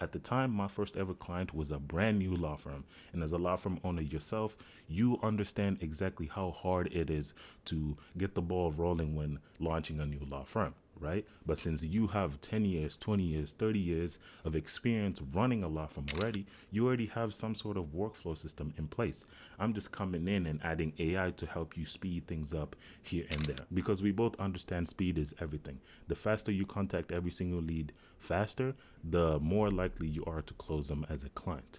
At the time, my first ever client was a brand new law firm. And as a law firm owner yourself, you understand exactly how hard it is to get the ball rolling when launching a new law firm, right? But since you have 10 years, 20 years, 30 years of experience running a law firm already, you already have some sort of workflow system in place. I'm just coming in and adding AI to help you speed things up here and there because we both understand speed is everything. The faster you contact every single lead faster, the more likely you are to close them as a client.